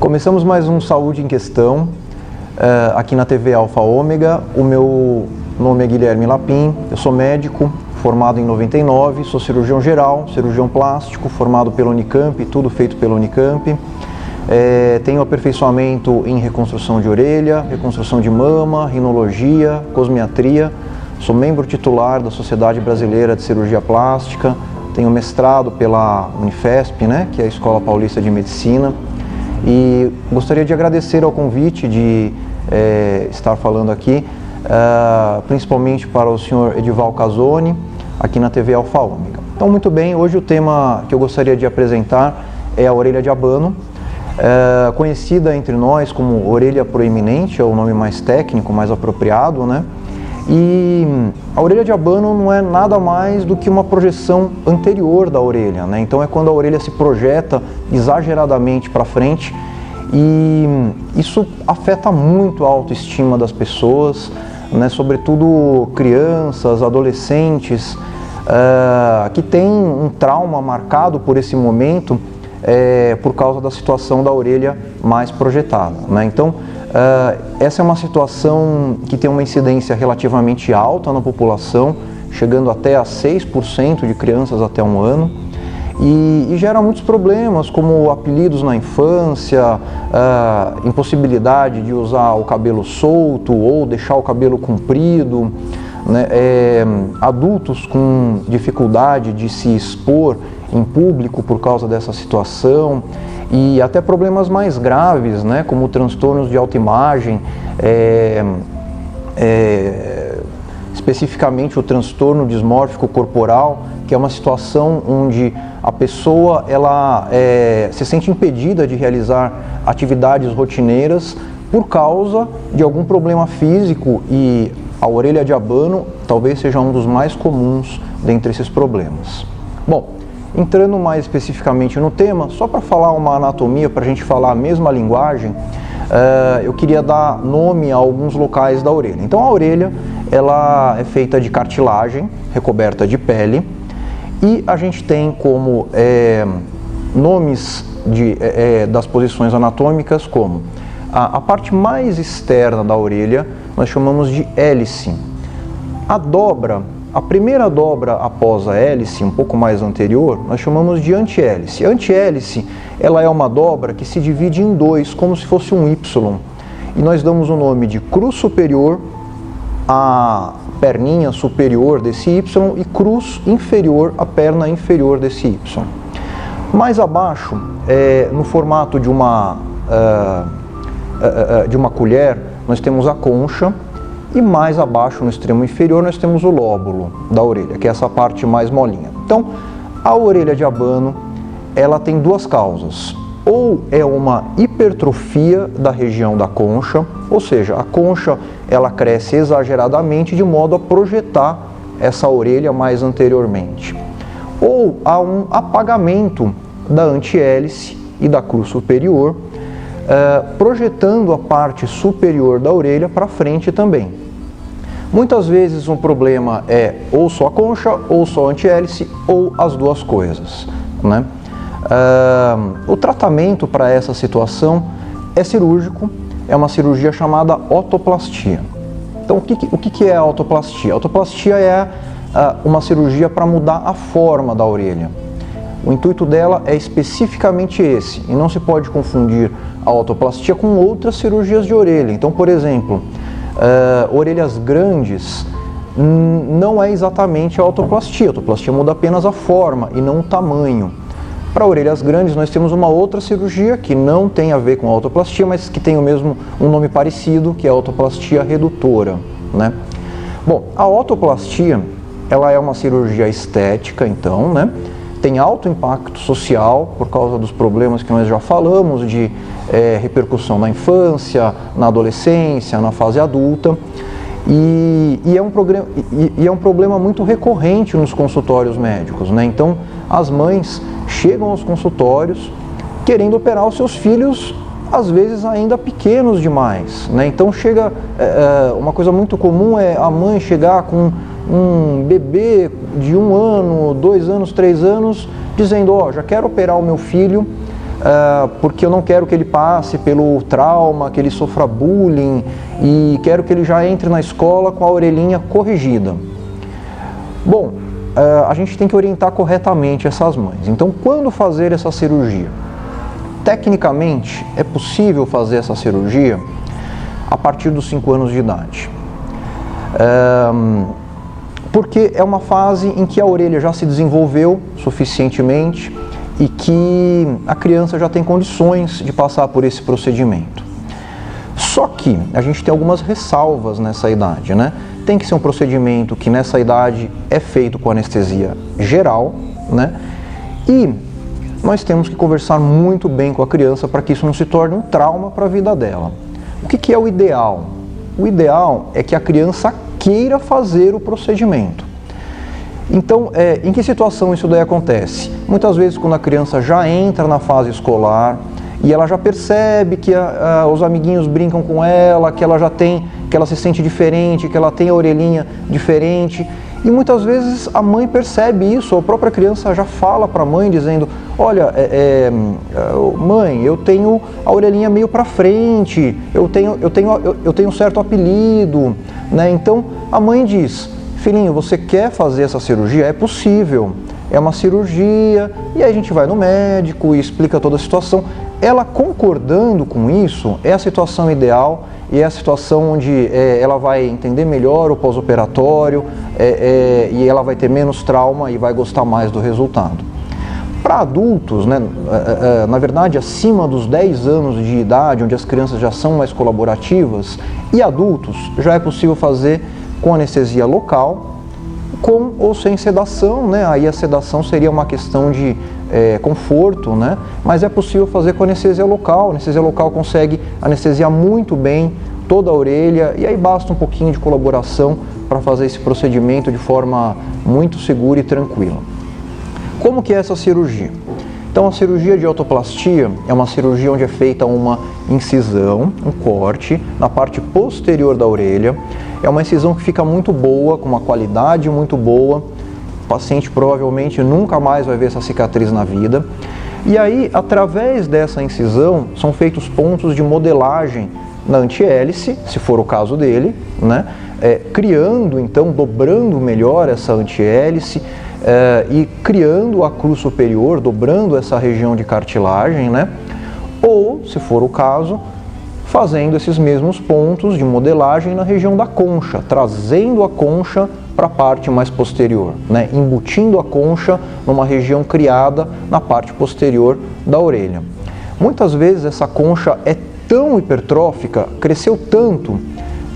Começamos mais um Saúde em Questão, aqui na TV Alfa Ômega. O meu nome é Guilherme Lapin, eu sou médico, formado em 99, sou cirurgião geral, cirurgião plástico, formado pela Unicamp, tudo feito pela Unicamp. Tenho aperfeiçoamento em reconstrução de orelha, reconstrução de mama, rinologia, cosmiatria. Sou membro titular da Sociedade Brasileira de Cirurgia Plástica. Tenho mestrado pela Unifesp, que é a Escola Paulista de Medicina. E gostaria de agradecer ao convite de estar falando aqui, principalmente para o senhor Edival Casoni, aqui na TV Alfa Ômega. Então, muito bem, hoje o tema que eu gostaria de apresentar é a orelha de abano, conhecida entre nós como orelha proeminente, é o nome mais técnico, mais apropriado, E a orelha de abano não é nada mais do que uma projeção anterior da orelha, Então é quando a orelha se projeta exageradamente para frente e isso afeta muito a autoestima das pessoas, Sobretudo crianças, adolescentes, que têm um trauma marcado por esse momento por causa da situação da orelha mais projetada, Então, essa é uma situação que tem uma incidência relativamente alta na população, chegando até a 6% de crianças até 1 ano, e gera muitos problemas, como apelidos na infância, impossibilidade de usar o cabelo solto ou deixar o cabelo comprido, adultos com dificuldade de se expor em público por causa dessa situação, e até problemas mais graves, como transtornos de autoimagem, especificamente o transtorno dismórfico corporal, que é uma situação onde a pessoa se sente impedida de realizar atividades rotineiras por causa de algum problema físico, e a orelha de abano talvez seja um dos mais comuns dentre esses problemas. Bom, entrando mais especificamente no tema, só para falar uma anatomia, para a gente falar a mesma linguagem, eu queria dar nome a alguns locais da orelha. Então a orelha ela é feita de cartilagem recoberta de pele, e a gente tem como nomes das posições anatômicas como a parte mais externa da orelha nós chamamos de hélice. A primeira dobra após a hélice, um pouco mais anterior, nós chamamos de antihélice. A antihélice, ela é uma dobra que se divide em dois, como se fosse um Y. E nós damos o nome de cruz superior, a perninha superior desse Y, e cruz inferior, a perna inferior desse Y. Mais abaixo, no formato de uma colher, nós temos a concha, e mais abaixo, no extremo inferior, nós temos o lóbulo da orelha, que é essa parte mais molinha. Então, a orelha de abano, ela tem duas causas. Ou é uma hipertrofia da região da concha, ou seja, a concha ela cresce exageradamente de modo a projetar essa orelha mais anteriormente. Ou há um apagamento da antihélice e da cruz superior, projetando a parte superior da orelha para frente também. Muitas vezes um problema é ou só a concha, ou só a antihélice, ou as duas coisas, O tratamento para essa situação é cirúrgico, é uma cirurgia chamada otoplastia. Então, o que é a otoplastia? A otoplastia é uma cirurgia para mudar a forma da orelha. O intuito dela é especificamente esse, e não se pode confundir a otoplastia com outras cirurgias de orelha. Então, por exemplo, orelhas grandes não é exatamente a otoplastia. A otoplastia muda apenas a forma e não o tamanho. Para orelhas grandes nós temos uma outra cirurgia que não tem a ver com a otoplastia, mas que tem um nome parecido, que é a otoplastia redutora, Bom, a otoplastia ela é uma cirurgia estética, então, Tem alto impacto social por causa dos problemas que nós já falamos, de repercussão na infância, na adolescência, na fase adulta, e é um problema muito recorrente nos consultórios médicos, Então, as mães chegam aos consultórios querendo operar os seus filhos, às vezes ainda pequenos demais, Então, uma coisa muito comum é a mãe chegar com um bebê de 1 ano, 2 anos, 3 anos, dizendo, já quero operar o meu filho, porque eu não quero que ele passe pelo trauma, que ele sofra bullying e quero que ele já entre na escola com a orelhinha corrigida. Bom, a gente tem que orientar corretamente essas mães. Então, quando fazer essa cirurgia? Tecnicamente, é possível fazer essa cirurgia a partir dos 5 anos de idade. Porque é uma fase em que a orelha já se desenvolveu suficientemente e que a criança já tem condições de passar por esse procedimento. Só que a gente tem algumas ressalvas nessa idade, né? Tem que ser um procedimento que nessa idade é feito com anestesia geral, né? E nós temos que conversar muito bem com a criança para que isso não se torne um trauma para a vida dela. O que é o ideal? O ideal é que a criança queira fazer o procedimento. Então, em que situação isso daí acontece? Muitas vezes quando a criança já entra na fase escolar e ela já percebe que os amiguinhos brincam com ela, que ela se sente diferente, que ela tem a orelhinha diferente. E muitas vezes a mãe percebe isso, a própria criança já fala para a mãe dizendo: olha, mãe, eu tenho a orelhinha meio para frente, eu tenho um certo apelido, né? Então a mãe diz: filhinho, você quer fazer essa cirurgia? É possível, é uma cirurgia, e aí a gente vai no médico e explica toda a situação. Ela concordando com isso é a situação ideal e é a situação onde ela vai entender melhor o pós-operatório e ela vai ter menos trauma e vai gostar mais do resultado. Para adultos, né, na verdade acima dos 10 anos de idade, onde as crianças já são mais colaborativas, e adultos, já é possível fazer com anestesia local, com ou sem sedação, né? Aí a sedação seria uma questão de conforto, né? Mas é possível fazer com anestesia local. A anestesia local consegue anestesiar muito bem toda a orelha e aí basta um pouquinho de colaboração para fazer esse procedimento de forma muito segura e tranquila. Como que é essa cirurgia? Então a cirurgia de otoplastia é uma cirurgia onde é feita uma incisão, um corte na parte posterior da orelha. É uma incisão que fica muito boa, com uma qualidade muito boa. O paciente provavelmente nunca mais vai ver essa cicatriz na vida. E aí, através dessa incisão, são feitos pontos de modelagem na antihélice, se for o caso dele, né? Criando, então, dobrando melhor essa antihélice e criando a cruz superior, dobrando essa região de cartilagem, né? Ou, se for o caso, fazendo esses mesmos pontos de modelagem na região da concha, trazendo a concha para a parte mais posterior, né? Embutindo a concha numa região criada na parte posterior da orelha. Muitas vezes essa concha é tão hipertrófica, cresceu tanto,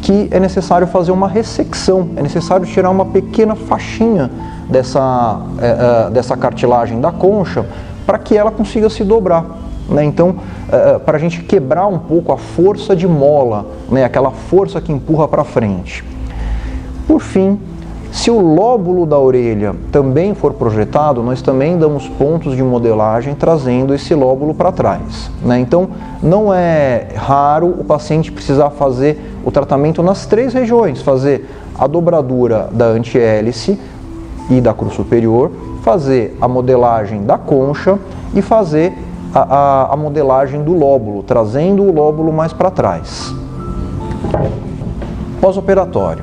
que é necessário fazer uma ressecção, é necessário tirar uma pequena faixinha dessa cartilagem da concha para que ela consiga se dobrar. Então, para a gente quebrar um pouco a força de mola, né? Aquela força que empurra para frente. Por fim, se o lóbulo da orelha também for projetado, nós também damos pontos de modelagem trazendo esse lóbulo para trás, né? Então, não é raro o paciente precisar fazer o tratamento nas 3 regiões, fazer a dobradura da antihélice e da cruz superior, fazer a modelagem da concha e fazer a modelagem do lóbulo, trazendo o lóbulo mais para trás. Pós-operatório.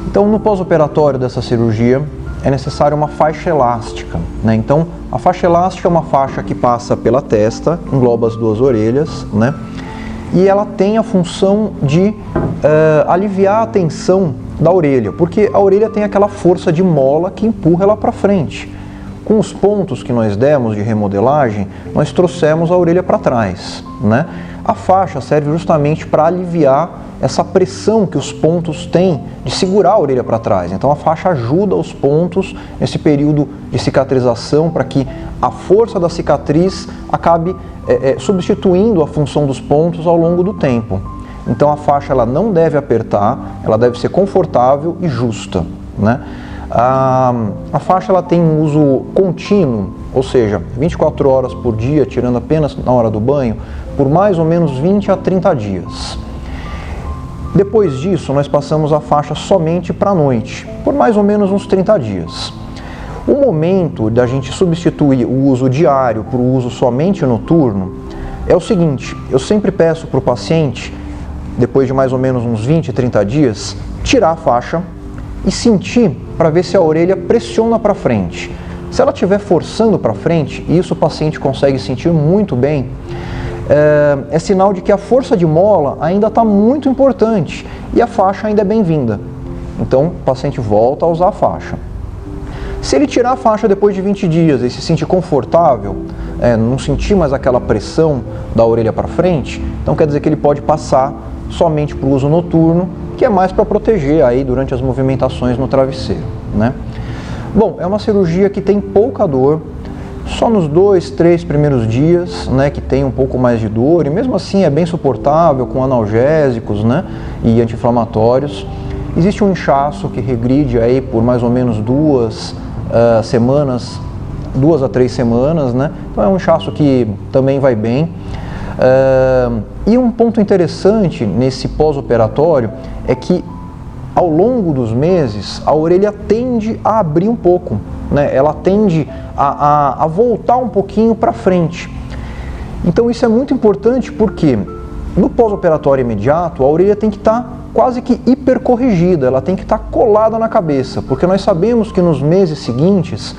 Então, no pós-operatório dessa cirurgia, é necessária uma faixa elástica, né? Então, a faixa elástica é uma faixa que passa pela testa, engloba as 2 orelhas, né? E ela tem a função de aliviar a tensão da orelha, porque a orelha tem aquela força de mola que empurra ela para frente. Com os pontos que nós demos de remodelagem, nós trouxemos a orelha para trás, né? A faixa serve justamente para aliviar essa pressão que os pontos têm de segurar a orelha para trás. Então a faixa ajuda os pontos nesse período de cicatrização para que a força da cicatriz acabe substituindo a função dos pontos ao longo do tempo. Então a faixa ela não deve apertar, ela deve ser confortável e justa, né? A faixa ela tem um uso contínuo, ou seja, 24 horas por dia, tirando apenas na hora do banho, por mais ou menos 20 a 30 dias. Depois disso, nós passamos a faixa somente para a noite, por mais ou menos uns 30 dias. O momento da gente substituir o uso diário por uso somente noturno é o seguinte: eu sempre peço para o paciente, depois de mais ou menos uns 20, 30 dias, tirar a faixa e sentir para ver se a orelha pressiona para frente. Se ela estiver forçando para frente, e isso o paciente consegue sentir muito bem, é sinal de que a força de mola ainda está muito importante e a faixa ainda é bem-vinda. Então o paciente volta a usar a faixa. Se ele tirar a faixa depois de 20 dias e se sentir confortável, não sentir mais aquela pressão da orelha para frente, então quer dizer que ele pode passar somente para o uso noturno, que é mais para proteger aí durante as movimentações no travesseiro, né? Bom, é uma cirurgia que tem pouca dor, só nos 2, 3 primeiros dias, né, que tem um pouco mais de dor, e mesmo assim é bem suportável com analgésicos, né, e anti-inflamatórios. Existe um inchaço que regride aí por mais ou menos 2 a 3 semanas, né? Então é um inchaço que também vai bem. E um ponto interessante nesse pós-operatório é que ao longo dos meses a orelha tende a abrir um pouco, né? Ela tende a voltar um pouquinho para frente. Então isso é muito importante porque no pós-operatório imediato a orelha tem que estar quase que hipercorrigida, ela tem que estar colada na cabeça, porque nós sabemos que nos meses seguintes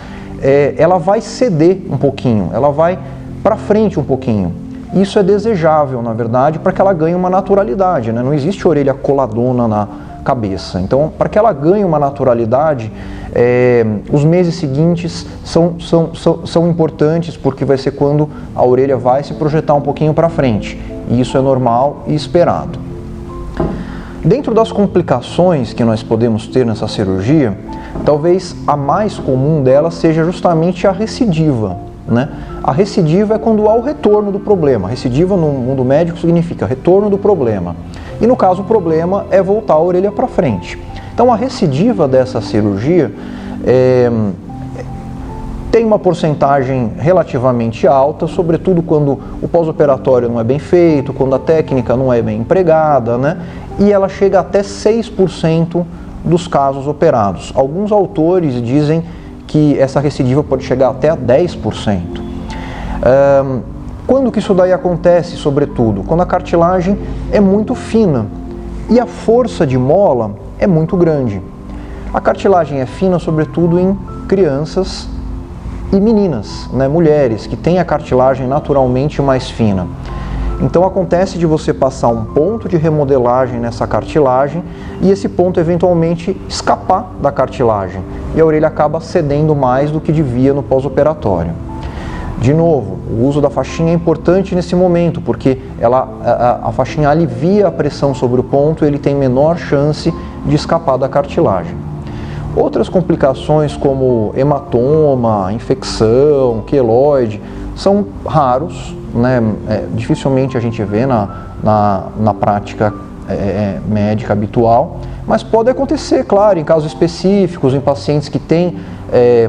ela vai ceder um pouquinho, ela vai para frente um pouquinho. Isso é desejável, na verdade, para que ela ganhe uma naturalidade, né? Não existe orelha coladona na cabeça. Então, para que ela ganhe uma naturalidade, os meses seguintes são importantes, porque vai ser quando a orelha vai se projetar um pouquinho para frente. E isso é normal e esperado. Dentro das complicações que nós podemos ter nessa cirurgia, talvez a mais comum delas seja justamente a recidiva, né? A recidiva é quando há o retorno do problema. Recidiva no mundo médico significa retorno do problema. E no caso o problema é voltar a orelha para frente. Então a recidiva dessa cirurgia tem uma porcentagem relativamente alta, sobretudo quando o pós-operatório não é bem feito, quando a técnica não é bem empregada, né? E ela chega até 6% dos casos operados. Alguns autores dizem que essa recidiva pode chegar até a 10%. Quando que isso daí acontece, sobretudo? Quando a cartilagem é muito fina e a força de mola é muito grande. A cartilagem é fina, sobretudo em crianças e meninas, né, mulheres, que têm a cartilagem naturalmente mais fina. Então acontece de você passar um ponto de remodelagem nessa cartilagem e esse ponto eventualmente escapar da cartilagem e a orelha acaba cedendo mais do que devia no pós-operatório. De novo, o uso da faixinha é importante nesse momento, porque a faixinha alivia a pressão sobre o ponto e ele tem menor chance de escapar da cartilagem. Outras complicações como hematoma, infecção, queloide, são raros, né? Dificilmente a gente vê na prática médica habitual, mas pode acontecer, claro, em casos específicos, em pacientes que têm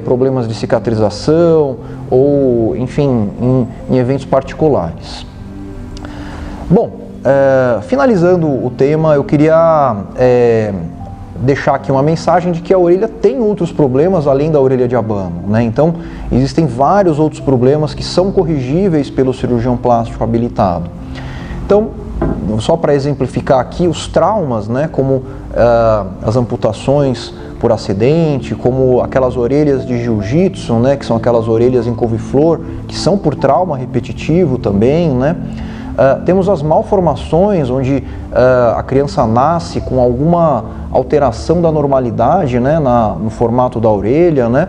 problemas de cicatrização ou, enfim, em eventos particulares. Bom, finalizando o tema, eu queria deixar aqui uma mensagem de que a orelha tem outros problemas além da orelha de abano, né? Então, existem vários outros problemas que são corrigíveis pelo cirurgião plástico habilitado. Então, só para exemplificar aqui, os traumas, né, como as amputações por acidente, como aquelas orelhas de jiu-jitsu, né, que são aquelas orelhas em couve-flor, que são por trauma repetitivo também, né? Temos as malformações, onde a criança nasce com alguma alteração da normalidade, né, no formato da orelha, né?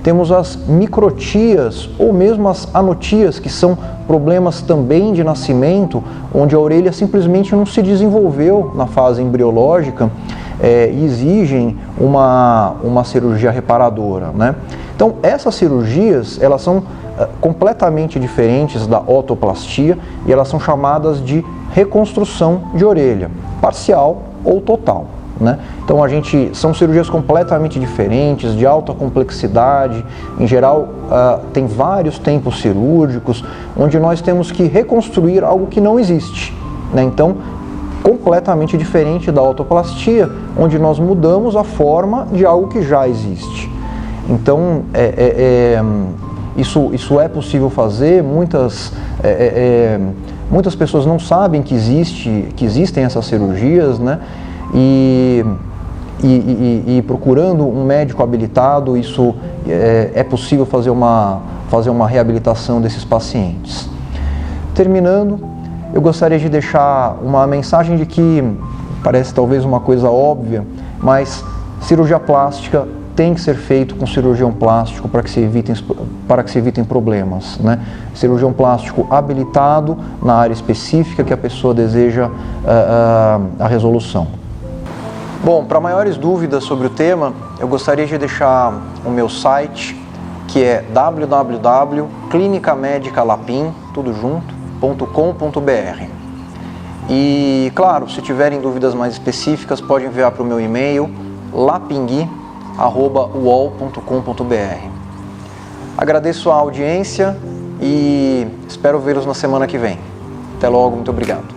Temos as microtias ou mesmo as anotias, que são problemas também de nascimento, onde a orelha simplesmente não se desenvolveu na fase embriológica e exigem uma cirurgia reparadora, né? Então, essas cirurgias, elas são completamente diferentes da otoplastia e elas são chamadas de reconstrução de orelha, parcial ou total, né? Então são cirurgias completamente diferentes, de alta complexidade, em geral tem vários tempos cirúrgicos, onde nós temos que reconstruir algo que não existe, né? Então, completamente diferente da otoplastia, onde nós mudamos a forma de algo que já existe. Então, isso é possível fazer. Muitas pessoas não sabem que existem essas cirurgias, né? E procurando um médico habilitado, isso é possível fazer uma reabilitação desses pacientes. Terminando, eu gostaria de deixar uma mensagem de que parece talvez uma coisa óbvia, mas cirurgia plástica tem que ser feito com cirurgião plástico para que se evitem problemas, né? Cirurgião plástico habilitado na área específica que a pessoa deseja a resolução. Bom, para maiores dúvidas sobre o tema, eu gostaria de deixar o meu site, que é www.clinicamedicalapim.com.br. E, claro, se tiverem dúvidas mais específicas, pode enviar para o meu e-mail lapingui@uol.com.br. Agradeço a audiência e espero vê-los na semana que vem. Até logo, muito obrigado.